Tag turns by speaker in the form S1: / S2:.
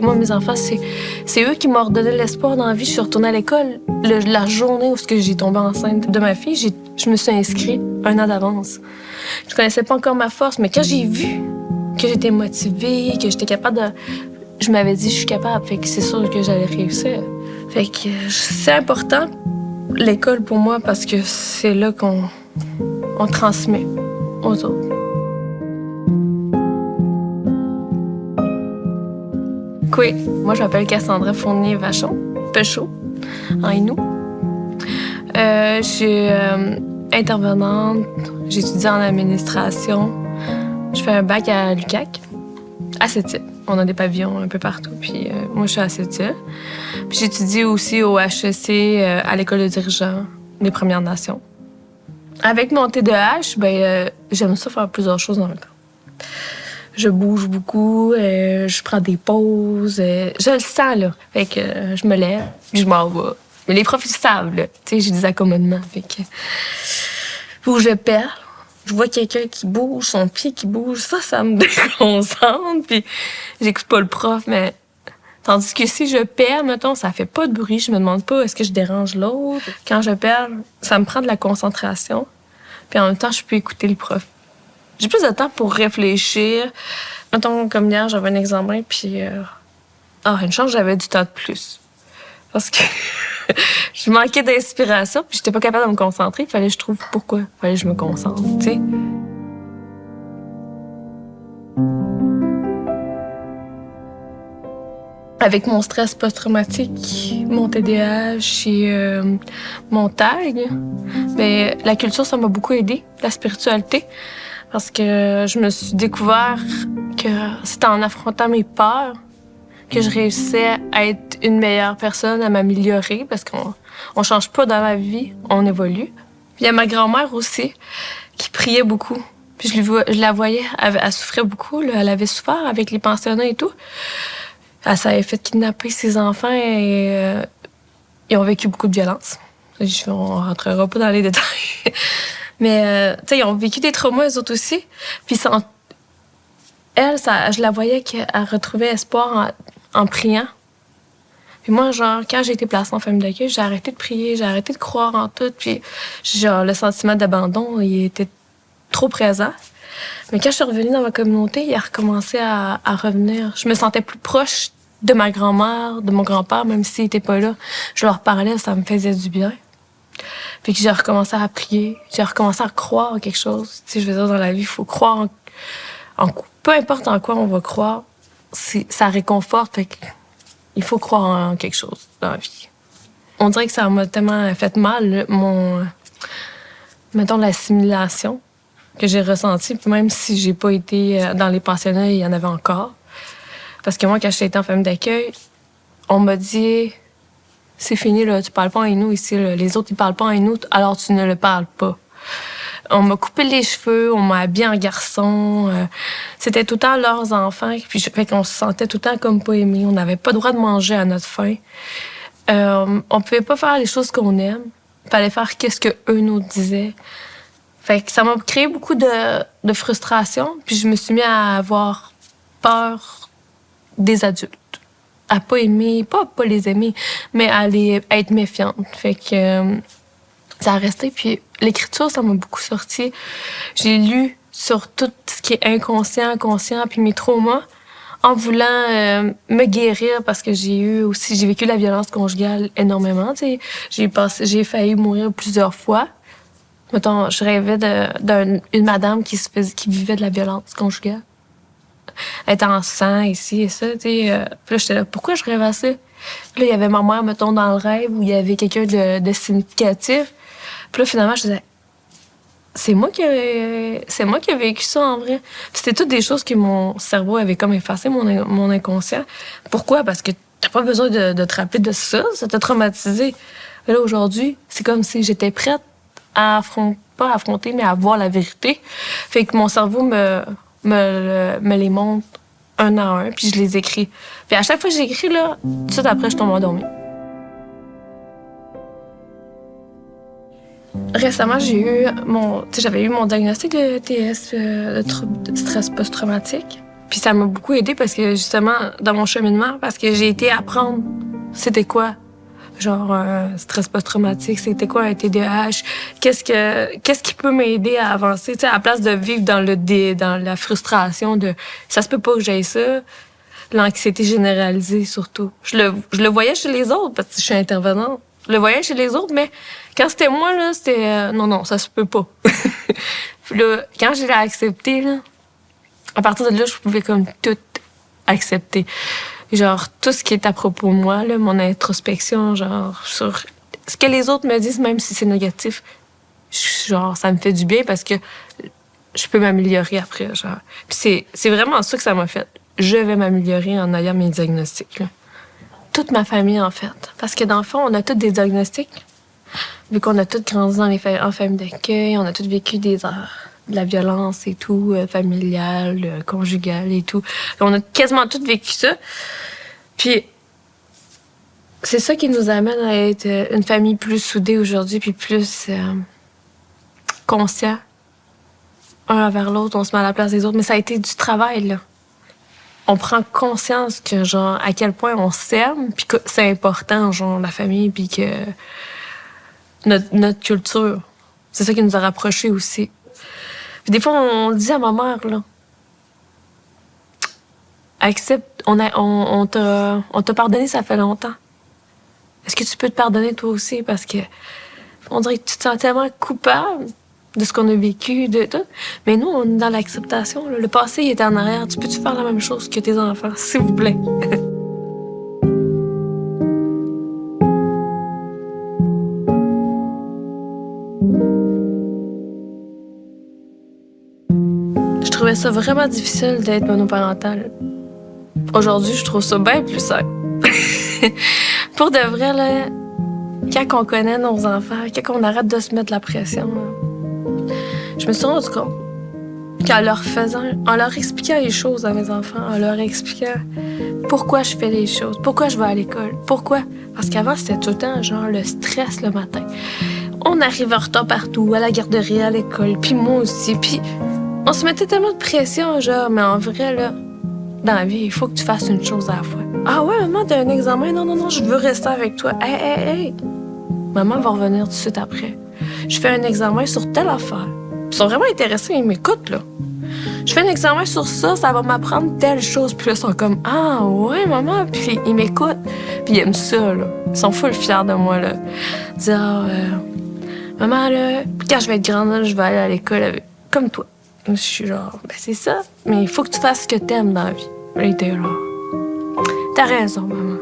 S1: moi, mes enfants, c'est eux qui m'ont redonné l'espoir dans la vie. Je suis retournée à l'école. La journée où j'ai tombé enceinte de ma fille, je me suis inscrite 1 an d'avance. Je connaissais pas encore ma force, mais quand j'ai vu que j'étais motivée, que j'étais capable de... Je m'avais dit, je suis capable, fait que c'est sûr que j'allais réussir. Fait que c'est important, l'école, pour moi, parce que c'est là qu'on transmet aux autres. Oui, moi, je m'appelle Cassandra Fournier-Vachon, Pechot, en Innu. Je suis intervenante, j'étudie en administration. Je fais un bac à l'UQAC, à Sept-Îles. On a des pavillons un peu partout, puis moi, je suis à Sept-Îles. Puis j'étudie aussi au HEC, à l'École de dirigeants des Premières Nations. Avec mon TDAH, j'aime ça faire plusieurs choses en même temps. Je bouge beaucoup, je prends des pauses, je le sens, là. Fait que je me lève, puis je m'en vais. Mais les profs, ils savent, là. Tu sais, j'ai des accommodements, fait que... Où je perds, je vois quelqu'un qui bouge, son pied qui bouge, ça me déconcentre, puis j'écoute pas le prof, mais... Tandis que si je perds, mettons, ça fait pas de bruit, je me demande pas est-ce que je dérange l'autre. Quand je perds, ça me prend de la concentration, puis en même temps, je peux écouter le prof. J'ai plus de temps pour réfléchir. Mettons, comme hier, j'avais un examen, puis... une chance, j'avais du temps de plus. Parce que je manquais d'inspiration, puis j'étais pas capable de me concentrer. Il fallait que je trouve pourquoi. Il fallait que je me concentre, tu sais. Avec mon stress post-traumatique, mon TDAH et mon TAG, la culture, ça m'a beaucoup aidé, la spiritualité. Parce que je me suis découvert que c'était en affrontant mes peurs que je réussissais à être une meilleure personne, à m'améliorer, parce qu'on change pas dans la vie, on évolue. Puis il y a ma grand-mère aussi, qui priait beaucoup. Puis je la voyais, elle souffrait beaucoup, là, elle avait souffert avec les pensionnats et tout. Elle s'avait fait kidnapper ses enfants et ils ont vécu beaucoup de violence. On rentrera pas dans les détails. Mais, tu sais, ils ont vécu des traumas, eux autres aussi. Puis je la voyais qu'elle retrouvait espoir en priant. Puis moi, genre, quand j'ai été placée en famille d'accueil, j'ai arrêté de prier, j'ai arrêté de croire en tout. Puis, genre, le sentiment d'abandon, il était trop présent. Mais quand je suis revenue dans ma communauté, il a recommencé à revenir. Je me sentais plus proche de ma grand-mère, de mon grand-père, même s'ils n'étaient pas là. Je leur parlais, ça me faisait du bien. Puis que j'ai recommencé à prier, j'ai recommencé à croire en quelque chose. Tu sais, je veux dire, dans la vie, il faut croire peu importe en quoi on va croire, ça réconforte. Fait il faut croire en quelque chose dans la vie. On dirait que ça m'a tellement fait mal, mettons, l'assimilation que j'ai ressentie. Puis même si j'ai pas été dans les pensionnats, il y en avait encore. Parce que moi, quand j'étais en famille d'accueil, on m'a dit... C'est fini, là, tu parles pas en Innu ici. Là. Les autres, ils parlent pas en Innu, alors tu ne le parles pas. On m'a coupé les cheveux, on m'a habillée en garçon. C'était tout le temps leurs enfants. Puis, fait qu'on se sentait tout le temps comme pas aimés. On n'avait pas le droit de manger à notre faim. On pouvait pas faire les choses qu'on aime. Il fallait faire qu'est-ce qu'eux nous disaient. Fait que ça m'a créé beaucoup de frustration. Puis je me suis mis à avoir peur des adultes. À pas aimer, pas les aimer, mais à être méfiante. Fait que ça a resté. Puis l'écriture, ça m'a beaucoup sorti. J'ai lu sur tout ce qui est inconscient, conscient, puis mes traumas, en voulant me guérir parce que j'ai vécu la violence conjugale énormément. T'sais. J'ai failli mourir plusieurs fois. Mettons, je rêvais d'une madame qui vivait de la violence conjugale. Être en sang, ici et ça, tu sais. Puis là, j'étais là, pourquoi je rêvais à ça? Puis là, il y avait ma mère, mettons, dans le rêve où il y avait quelqu'un de significatif. Puis là, finalement, je disais, c'est moi qui ai vécu ça, en vrai. Puis c'était toutes des choses que mon cerveau avait comme effacé, mon inconscient. Pourquoi? Parce que t'as pas besoin de te rappeler de ça t'a traumatisé. Et là, aujourd'hui, c'est comme si j'étais prête à pas affronter, mais à voir la vérité. Fait que mon cerveau me les montre un à un, puis je les écris. Puis à chaque fois que j'écris, là, tout de suite après, je tombe endormie. Récemment, j'avais eu mon diagnostic de TS, de trouble de stress post-traumatique. Puis ça m'a beaucoup aidée parce que, justement, dans mon cheminement, parce que j'ai été apprendre c'était quoi, genre, stress post-traumatique, c'était quoi un TDAH, qu'est-ce qui peut m'aider à avancer, tu sais, à la place de vivre dans la frustration de ça se peut pas que j'aie ça, l'anxiété généralisée surtout. Je le voyais chez les autres parce que je suis intervenante. Je le voyais chez les autres, mais quand c'était moi, là, c'était non, ça se peut pas. Puis là, quand je l'ai accepté, là, à partir de là, je pouvais comme tout accepter. Genre, tout ce qui est à propos de moi, là, mon introspection, genre, sur ce que les autres me disent, même si c'est négatif, genre, ça me fait du bien parce que je peux m'améliorer après, genre. Puis c'est vraiment ça que ça m'a fait. Je vais m'améliorer en ayant mes diagnostics, là. Toute ma famille, en fait. Parce que dans le fond, on a tous des diagnostics. Vu qu'on a tous grandi en famille d'accueil, on a tous vécu de la violence et tout, familiale, conjugale et tout. On a quasiment tous vécu ça. Puis, c'est ça qui nous amène à être une famille plus soudée aujourd'hui, puis plus conscient un envers l'autre. On se met à la place des autres. Mais ça a été du travail, là. On prend conscience que, genre, à quel point on s'aime, puis que c'est important, genre, la famille, puis que notre culture. C'est ça qui nous a rapprochés aussi. Puis des fois, on dit à ma mère, là, accepte, on t'a pardonné, ça fait longtemps. Est-ce que tu peux te pardonner toi aussi? Parce que on dirait que tu te sens tellement coupable de ce qu'on a vécu, de tout. Mais nous, on est dans l'acceptation, là. Le passé, il est en arrière. Tu peux-tu faire la même chose que tes enfants, s'il vous plaît? Je trouvais ça vraiment difficile d'être monoparentale. Aujourd'hui, je trouve ça bien plus simple. Pour de vrai, là, quand on connaît nos enfants, quand on arrête de se mettre la pression, là, je me suis rendu compte en leur expliquant les choses à mes enfants, en leur expliquant pourquoi je fais les choses, pourquoi je vais à l'école, pourquoi. Parce qu'avant, c'était tout le temps, genre, le stress le matin. On arrive en retard partout, à la garderie, à l'école, puis moi aussi, puis on se mettait tellement de pression, genre, mais en vrai, là, dans la vie, il faut que tu fasses une chose à la fois. Ah ouais, maman, t'as un examen? Non, je veux rester avec toi. Hey. Maman va revenir tout de suite après. Je fais un examen sur telle affaire. Ils sont vraiment intéressés, ils m'écoutent, là. Je fais un examen sur ça, ça va m'apprendre telle chose. Puis là, ils sont comme, ah ouais, maman. Puis ils m'écoutent. Puis ils aiment ça, là. Ils sont full fiers de moi, là. Ils disent, maman, là, quand je vais être grande, là, je vais aller à l'école comme toi. Je suis genre, c'est ça. Mais il faut que tu fasses ce que t'aimes dans la vie. Là, il était genre, t'as raison, maman.